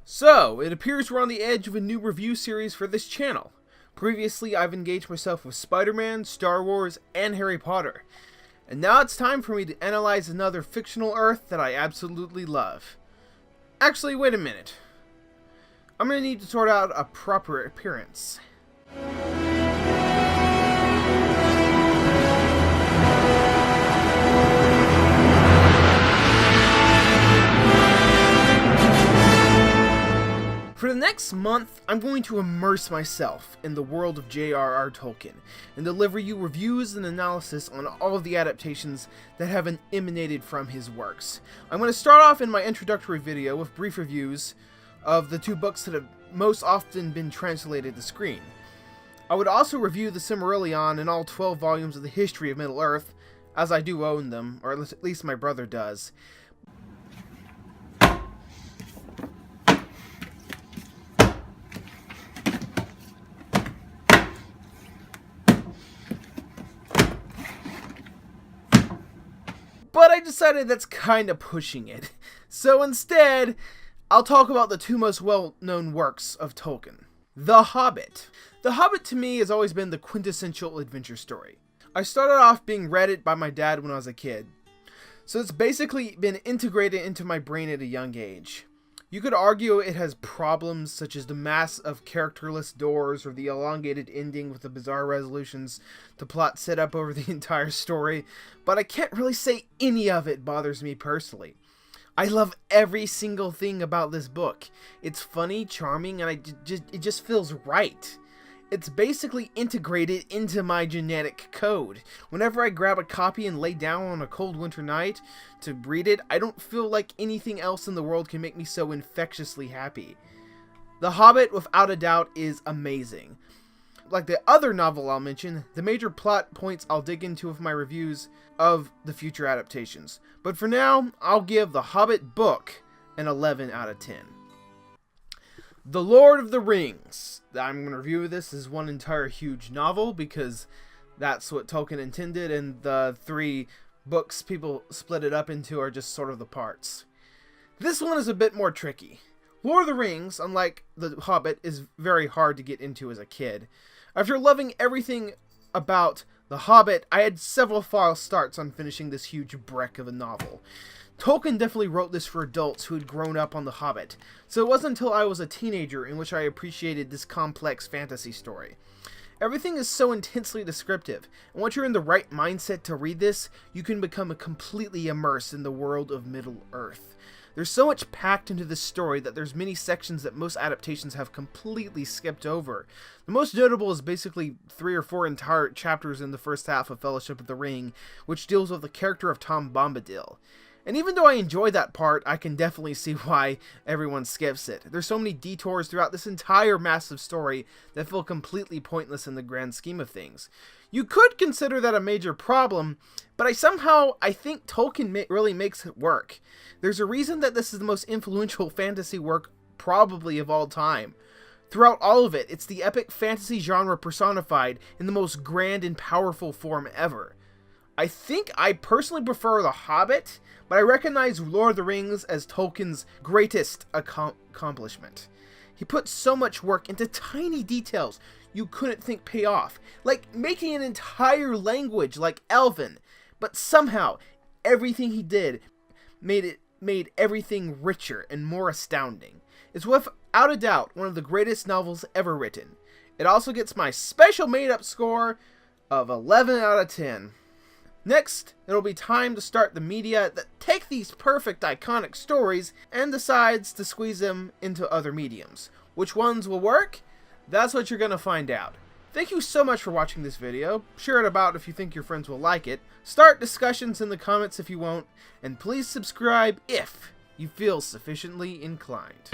So, it appears we're on the edge of a new review series for this channel. Previously, I've engaged myself with Spider-Man, Star Wars, and Harry Potter. And now it's time for me to analyze another fictional Earth that I absolutely love. Actually, wait a minute. I'm gonna need to sort out a proper appearance. For the next month, I'm going to immerse myself in the world of JRR Tolkien and deliver you reviews and analysis on all of the adaptations that have emanated from his works. I'm going to start off in my introductory video with brief reviews of the two books that have most often been translated to screen. I would also review the Silmarillion and all 12 volumes of the history of Middle-earth, as I do own them, or at least my brother does. But I decided that's kinda pushing it. So instead, I'll talk about the two most well-known works of Tolkien. The Hobbit. The Hobbit to me has always been the quintessential adventure story. I started off being read it by my dad when I was a kid. So it's basically been integrated into my brain at a young age. You could argue it has problems such as the mass of characterless doors or the elongated ending with the bizarre resolutions to plot set up over the entire story, but I can't really say any of it bothers me personally. I love every single thing about this book. It's funny, charming, and it just feels right. It's basically integrated into my genetic code. Whenever I grab a copy and lay down on a cold winter night to read it, I don't feel like anything else in the world can make me so infectiously happy. The Hobbit, without a doubt, is amazing. Like the other novel I'll mention, the major plot points I'll dig into with my reviews of the future adaptations. But for now, I'll give The Hobbit book an 11 out of 10. The Lord of the Rings. I'm going to review this as one entire huge novel because that's what Tolkien intended, and the three books people split it up into are just sort of the parts. This one is a bit more tricky. Lord of the Rings, unlike The Hobbit, is very hard to get into as a kid. After loving everything about The Hobbit, I had several false starts on finishing this huge wreck of a novel. Tolkien definitely wrote this for adults who had grown up on The Hobbit, so it wasn't until I was a teenager in which I appreciated this complex fantasy story. Everything is so intensely descriptive, and once you're in the right mindset to read this, you can become completely immersed in the world of Middle-earth. There's so much packed into this story that there's many sections that most adaptations have completely skipped over. The most notable is basically 3 or 4 entire chapters in the first half of Fellowship of the Ring, which deals with the character of Tom Bombadil. And even though I enjoy that part, I can definitely see why everyone skips it. There's so many detours throughout this entire massive story that feel completely pointless in the grand scheme of things. You could consider that a major problem, but I think Tolkien really makes it work. There's a reason that this is the most influential fantasy work probably of all time. Throughout all of it, it's the epic fantasy genre personified in the most grand and powerful form ever. I think I personally prefer The Hobbit, but I recognize Lord of the Rings as Tolkien's greatest accomplishment. He put so much work into tiny details you couldn't think pay off, like making an entire language like Elven, but somehow everything he did made everything richer and more astounding. It's without a doubt one of the greatest novels ever written. It also gets my special made-up score of 11 out of 10. Next, it'll be time to start the media that take these perfect iconic stories and decides to squeeze them into other mediums. Which ones will work? That's what you're gonna find out. Thank you so much for watching this video. Share it about if you think your friends will like it. Start discussions in the comments if you won't. And please subscribe if you feel sufficiently inclined.